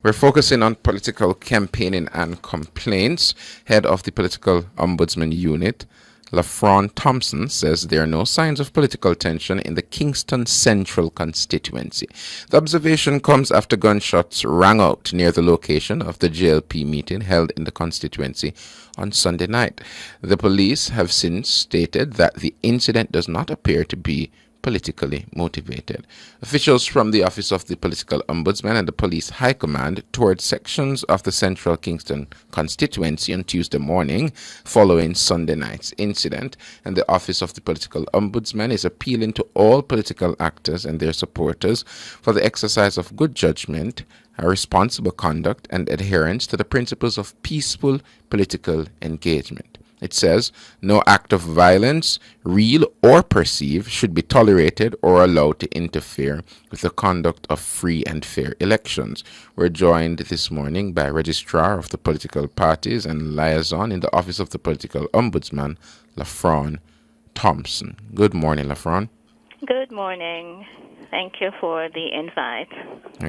We're focusing on political campaigning and complaints. Head of the Political Ombudsman Unit, LaFron Thompson, says there are no signs of political tension in the Kingston Central constituency. The observation comes after gunshots rang out near the location of the JLP meeting held in the constituency on Sunday night. The police have since stated that the incident does not appear to be politically motivated. Officials from the Office of the Political Ombudsman and the Police High Command toured sections of the Central Kingston constituency on Tuesday morning following Sunday night's incident, and the Office of the Political Ombudsman is appealing to all political actors and their supporters for the exercise of good judgment, responsible conduct, and adherence to the principles of peaceful political engagement. It says, no act of violence, real or perceived, should be tolerated or allowed to interfere with the conduct of free and fair elections. We're joined this morning by Registrar of the Political Parties and Liaison in the Office of the Political Ombudsman, LaFron Thompson. Good morning, LaFron. Good morning. Thank you for the invite.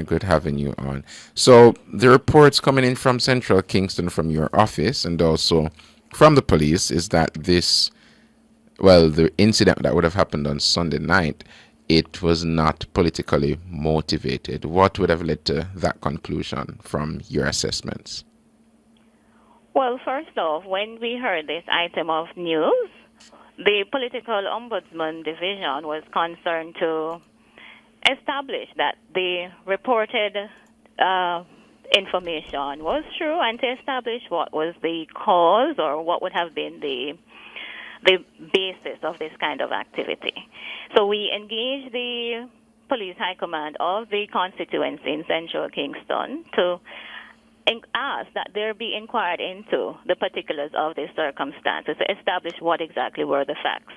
Good having you on. So, the reports coming in from Central Kingston from your office and also from the police is that the incident that would have happened on Sunday night, it was not politically motivated. What would have led to that conclusion from your assessments? Well, first off, when we heard this item of news, the Political Ombudsman Division was concerned to establish that the reported information was true and to establish what was the cause or what would have been the basis of this kind of activity. So we engaged the Police High Command of the constituency in Central Kingston to ask that there be inquired into the particulars of the circumstances to establish what exactly were the facts.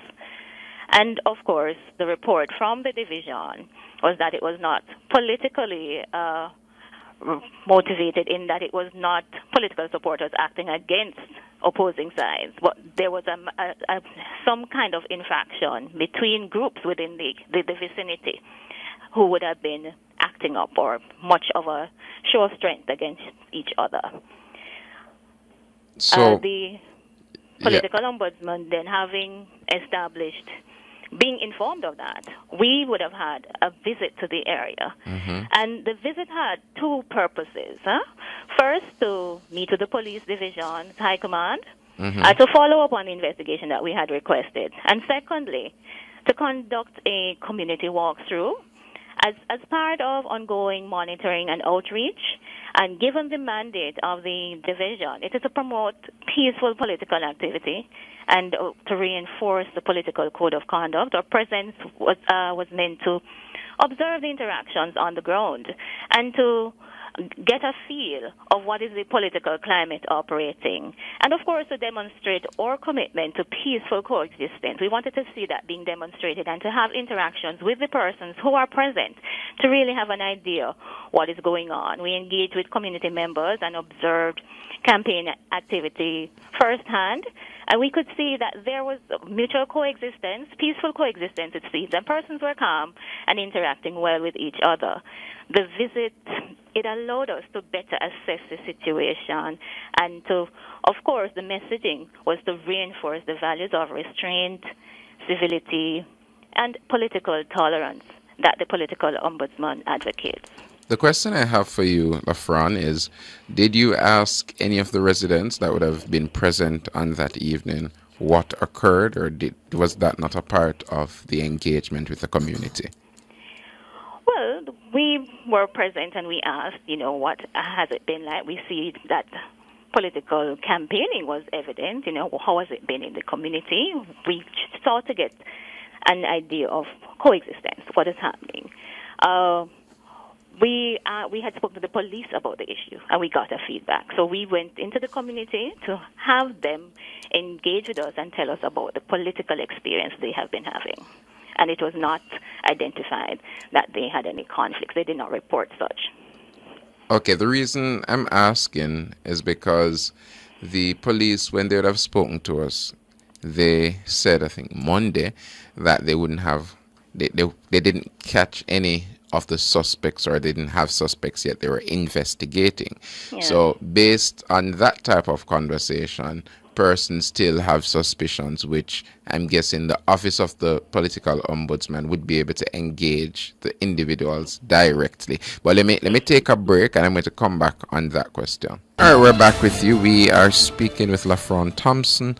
And, of course, the report from the division was that it was not politically motivated, in that it was not political supporters acting against opposing sides, but there was some kind of infraction between groups within the vicinity who would have been acting up or much of a show of strength against each other. So the political ombudsman then having established, being informed of that, we would have had a visit to the area. Mm-hmm. And the visit had two purposes. First, to meet with the police division, high command, to follow up on the investigation that we had requested. And secondly, to conduct a community walkthrough as part of ongoing monitoring and outreach. And given the mandate of the division, it is to promote peaceful political activity and to reinforce the political code of conduct. Our presence was meant to observe the interactions on the ground and to get a feel of what is the political climate operating. And, of course, to demonstrate our commitment to peaceful coexistence. We wanted to see that being demonstrated and to have interactions with the persons who are present to really have an idea what is going on. We engaged with community members and observed campaign activity firsthand, and we could see that there was mutual coexistence, peaceful coexistence, it seems, and persons were calm and interacting well with each other. The visit, it allowed us to better assess the situation, and to, of course, the messaging was to reinforce the values of restraint, civility, and political tolerance that the political ombudsman advocates. The question I have for you, LaFron, is did you ask any of the residents that would have been present on that evening what occurred, or was that not a part of the engagement with the community? Well, we were present and we asked, what has it been like? We see that political campaigning was evident, how has it been in the community? We sought to get an idea of coexistence, what is happening. We had spoken to the police about the issue, and we got a feedback. So we went into the community to have them engage with us and tell us about the political experience they have been having. And it was not identified that they had any conflicts. They did not report such. Okay, the reason I'm asking is because the police, when they would have spoken to us, they said, I think Monday, that they wouldn't have, they didn't catch any of the suspects, or they didn't have suspects yet. They were investigating. Yeah. So based on that type of conversation, persons still have suspicions, which I'm guessing the Office of the Political Ombudsman would be able to engage the individuals directly. But let me take a break, and I'm going to come back on that question. All right, we're back with you. We are speaking with LaFron Thompson,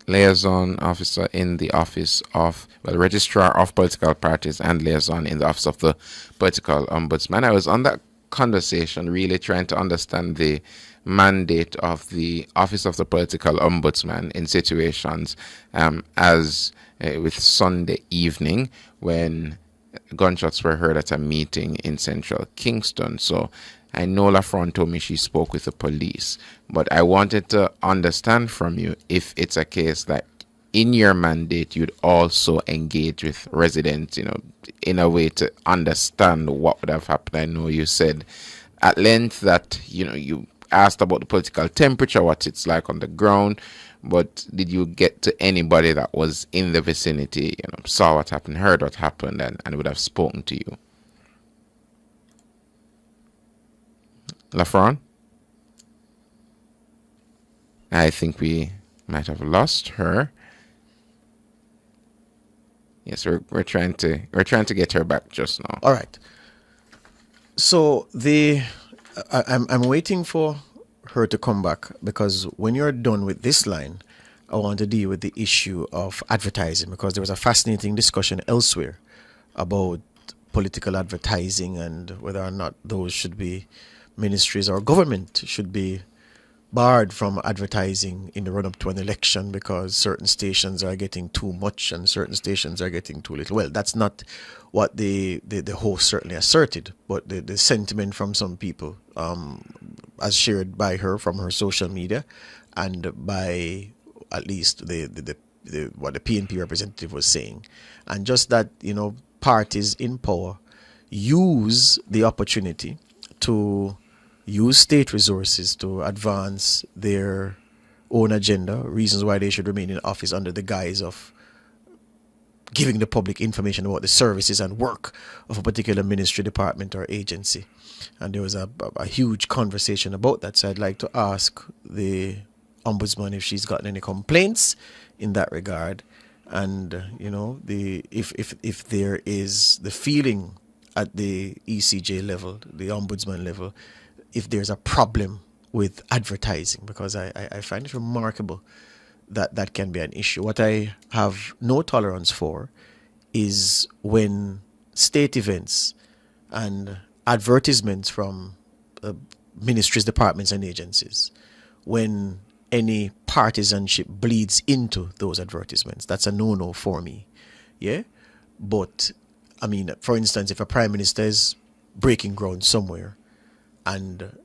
liaison officer in the office of, registrar of political parties and liaison in the office of the political ombudsman. I was on that conversation really trying to understand the mandate of the office of the political ombudsman in situations as with Sunday evening when gunshots were heard at a meeting in central Kingston. So I know LaFron told me she spoke with the police, but I wanted to understand from you if it's a case that in your mandate you'd also engage with residents, in a way to understand what would have happened. I know you said at length that, you asked about the political temperature, what it's like on the ground, but did you get to anybody that was in the vicinity, saw what happened, heard what happened, and would have spoken to you? LaFron? I think we might have lost her. Yes, we're trying to get her back just now. All right. So I'm waiting for her to come back, because when you're done with this line, I want to deal with the issue of advertising, because there was a fascinating discussion elsewhere about political advertising and whether or not those should be ministries or government should be barred from advertising in the run-up to an election because certain stations are getting too much and certain stations are getting too little. Well, that's not what the host certainly asserted, but the sentiment from some people, as shared by her from her social media and by at least the what the PNP representative was saying. And just that, parties in power use the opportunity to use state resources to advance their own agenda, reasons why they should remain in office under the guise of giving the public information about the services and work of a particular ministry, department, or agency. And there was a huge conversation about that. So I'd like to ask the ombudsman if she's gotten any complaints in that regard. And, if there is the feeling at the ECJ level, the ombudsman level, if there's a problem with advertising, because I find it remarkable that can be an issue. What I have no tolerance for is when state events and advertisements from ministries, departments, and agencies, when any partisanship bleeds into those advertisements. That's a no-no for me. Yeah? But, for instance, if a prime minister is breaking ground somewhere, and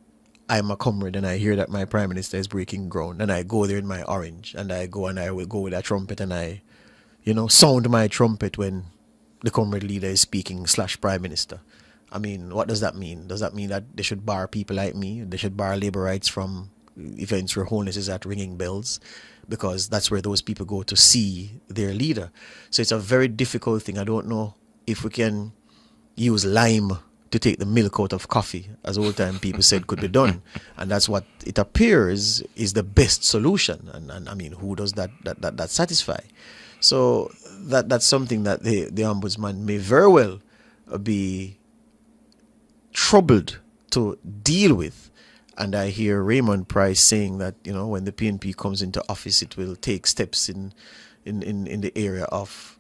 I'm a comrade and I hear that my prime minister is breaking ground, and I go there in my orange and I will go with a trumpet and I, sound my trumpet when the comrade leader is speaking / prime minister. What does that mean? Does that mean that they should bar people like me? They should bar labor rights from events where holiness is at ringing bells? Because that's where those people go to see their leader. So it's a very difficult thing. I don't know if we can use lime to take the milk out of coffee, as old time people said could be done, and that's what it appears is the best solution. And who does that satisfy? So that's something that the ombudsman may very well be troubled to deal with. And I hear Raymond Price saying that when the PNP comes into office, it will take steps in the area of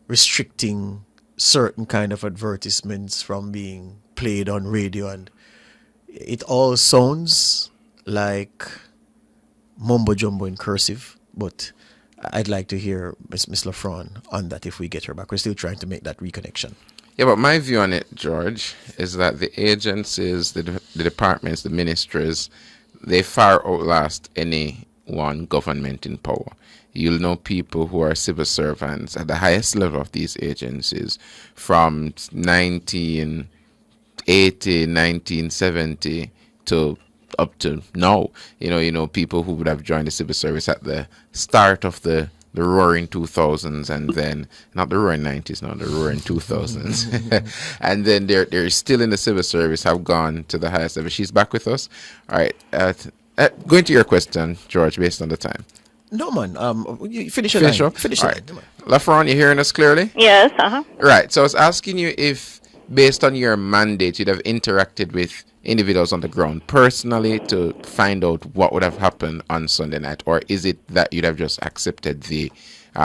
restricting certain kind of advertisements from being played on radio, and it all sounds like mumbo jumbo in cursive. But I'd like to hear Miss LaFron on that if we get her back. We're still trying to make that reconnection. Yeah, but my view on it, George, is that the agencies, the departments, the ministries, they far outlast any one government in power. You'll know people who are civil servants at the highest level of these agencies from 1980, 1970 to up to now. People who would have joined the civil service at the start of the the roaring 2000s, and then not the roaring 90s, no, the roaring 2000s, and then they're still in the civil service, have gone to the highest level. She's back with us. All right. Going to your question, George, based on the time. No, man. You finish your Finish line. up. Finish All your right. line. LaFron, you hearing us clearly? Yes, Right. So I was asking you if, based on your mandate, you'd have interacted with individuals on the ground personally to find out what would have happened on Sunday night, or is it that you'd have just accepted the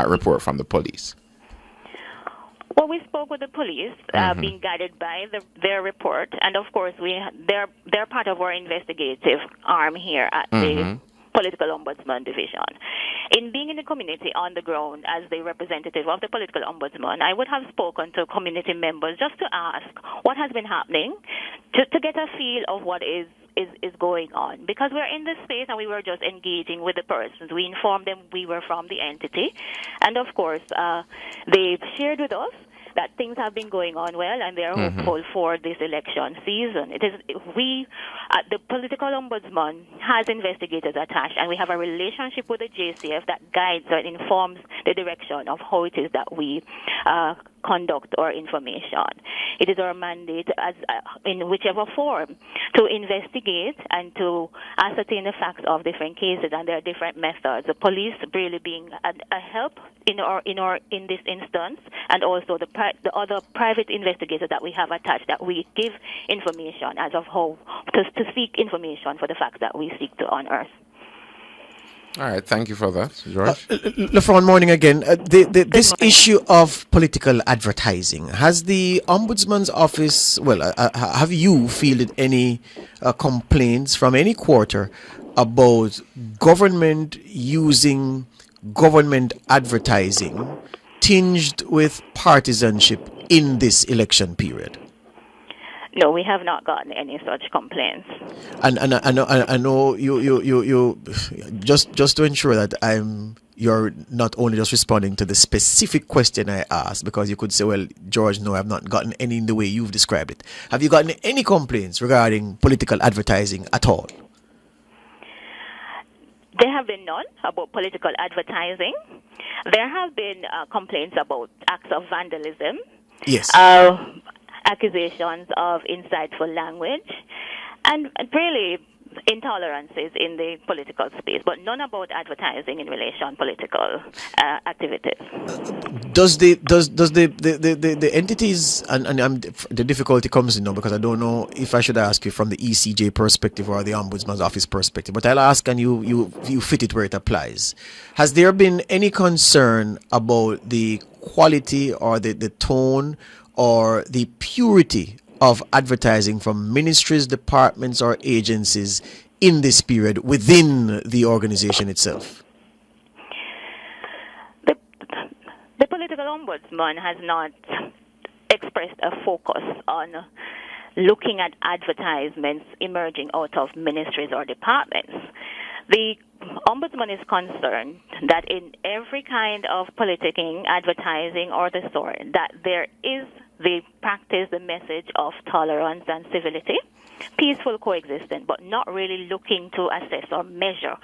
report from the police? Well, we spoke with the police, being guided by their report, and of course, they're part of our investigative arm here at the Political Ombudsman Division. In being in the community on the ground as the representative of the Political Ombudsman, I would have spoken to community members just to ask what has been happening, to get a feel of what is going on. Because we're in this space and we were just engaging with the persons. We informed them we were from the entity. And of course, they shared with us that things have been going on well, and they are hopeful for this election season. The political ombudsman has investigators attached, and we have a relationship with the JCF that guides and informs the direction of how it is that we conduct our information. It is our mandate, in whichever form, to investigate and to ascertain the facts of different cases, and there are different methods. The police really being a help in this instance, and also the other private investigators that we have attached, that we give information as of how to seek information for the facts that we seek to unearth. All right, thank you for that, George. LaFron, morning again. This issue of political advertising, has the Ombudsman's office, have you fielded any complaints from any quarter about government using government advertising tinged with partisanship in this election period? No, we have not gotten any such complaints. And I know you just to ensure that you're not only just responding to the specific question I asked, because you could say, well, George, no, I've not gotten any in the way you've described it. Have you gotten any complaints regarding political advertising at all? There have been none about political advertising. There have been complaints about acts of vandalism. Yes. Accusations of insightful language, and really intolerances in the political space, but none about advertising in relation to political activities. Does the entities, and the difficulty comes in now because I don't know if I should ask you from the ECJ perspective or the Ombudsman's office perspective, but I'll ask and you fit it where it applies. Has there been any concern about the quality or the tone or the purity of advertising from ministries, departments, or agencies in this period within the organization itself? The political ombudsman has not expressed a focus on looking at advertisements emerging out of ministries or departments. The ombudsman is concerned that in every kind of politicking, advertising, or the sort, that there is the practice, the message of tolerance and civility, peaceful coexistence, but not really looking to assess or measure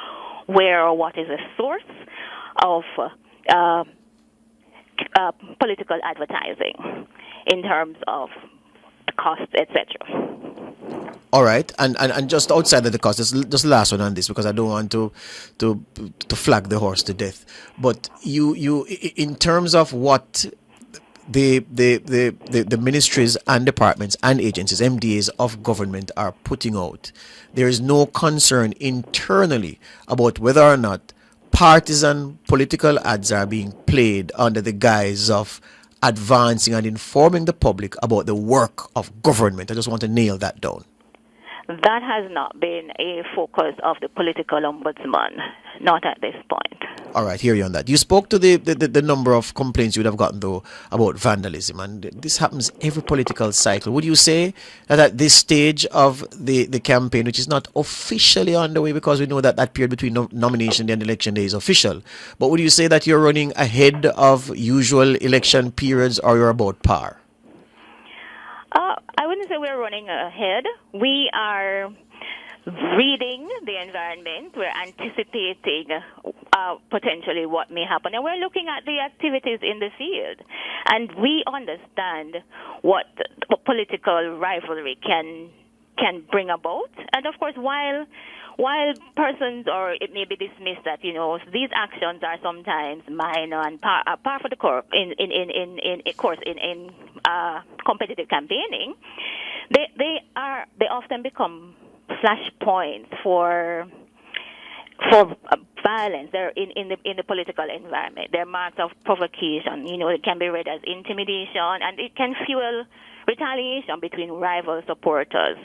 where or what is the source of political advertising in terms of costs, etc. All right, and just outside of the cost, just the last one on this, because I don't want to flag the horse to death. But you in terms of what the ministries and departments and agencies, MDAs of government are putting out, there is no concern internally about whether or not partisan political ads are being played under the guise of advancing and informing the public about the work of government. I just want to nail that down. That has not been a focus of the political ombudsman, not at this point. All right, hear you on that. You spoke to the number of complaints you would have gotten, though, about vandalism, and this happens every political cycle. Would you say that at this stage of the campaign, which is not officially underway because we know that period between nomination day and election day is official, but would you say that you're running ahead of usual election periods, or you're about par? I wouldn't say we're running ahead. We are reading the environment. We're anticipating potentially what may happen. And we're looking at the activities in the field, and we understand what political rivalry can bring about. And of course, while persons, or it may be dismissed that these actions are sometimes minor and par for the course in competitive campaigning, they often become flashpoints for violence. They're in the political environment. They're marks of provocation. It can be read as intimidation, and it can fuel retaliation between rival supporters.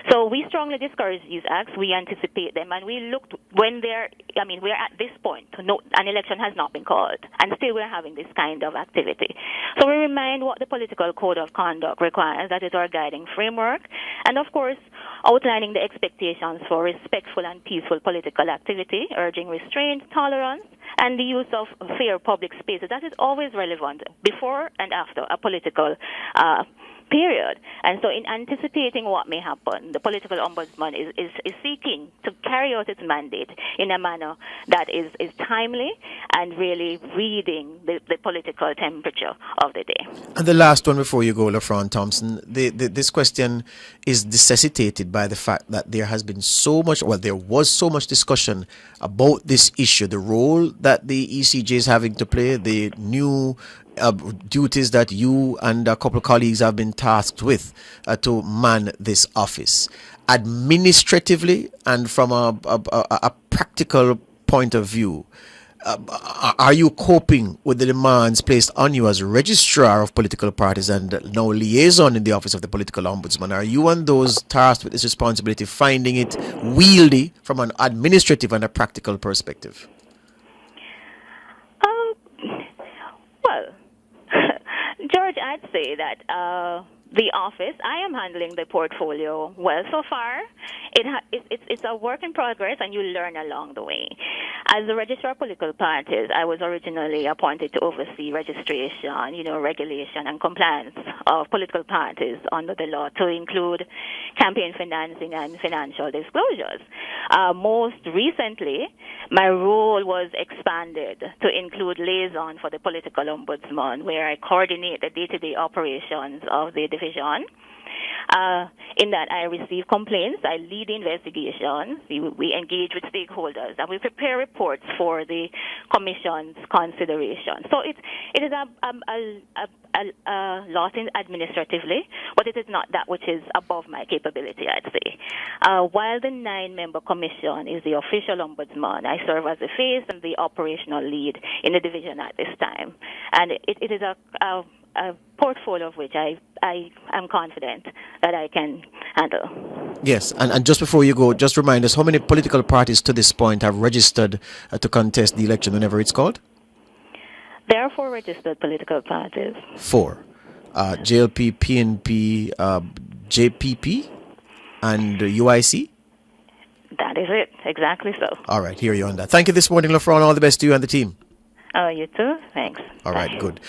So we strongly discourage these acts. We anticipate them, and we look when we're at this point. No, an election has not been called, and still we're having this kind of activity. So we remind what the political code of conduct requires. That is our guiding framework, and of course, outlining the expectations for respectful and peaceful political activity, urging restraint, tolerance, and the use of fair public spaces. That is always relevant before and after a political period. And so in anticipating what may happen, the political ombudsman is seeking to carry out its mandate in a manner that is timely and really reading the political temperature of the day. And the last one before you go, LaFron Thompson, this question is necessitated by the fact that there was so much discussion about this issue, the role that the ECJ is having to play, the new duties that you and a couple of colleagues have been tasked with to man this office. Administratively and from a practical point of view, are you coping with the demands placed on you as registrar of political parties and now liaison in the office of the political ombudsman? Are you and those tasked with this responsibility finding it wieldy from an administrative and a practical perspective? Well, George, I'd say that the office, I am handling the portfolio well so far. It's a work in progress, and you learn along the way. As the registrar of political parties, I was originally appointed to oversee registration, regulation and compliance of political parties under the law, to include campaign financing and financial disclosures. Most recently, my role was expanded to include liaison for the political ombudsman, where I coordinate the day-to-day operations of the division. In that I receive complaints, I lead investigations, we engage with stakeholders, and we prepare reports for the Commission's consideration. So it is a lot administratively, but it is not that which is above my capability, I'd say. While the 9-member Commission is the official ombudsman, I serve as the face and the operational lead in the division at this time. And it is a portfolio of which I am confident that I can handle. Yes, and just before you go, just remind us how many political parties to this point have registered to contest the election whenever it's called? There are 4 registered political parties. 4. JLP, PNP, JPP, and UIC? That is it, exactly so. All right, hear you on that. Thank you this morning, LaFron. All the best to you and the team. You too. Thanks. All right, good.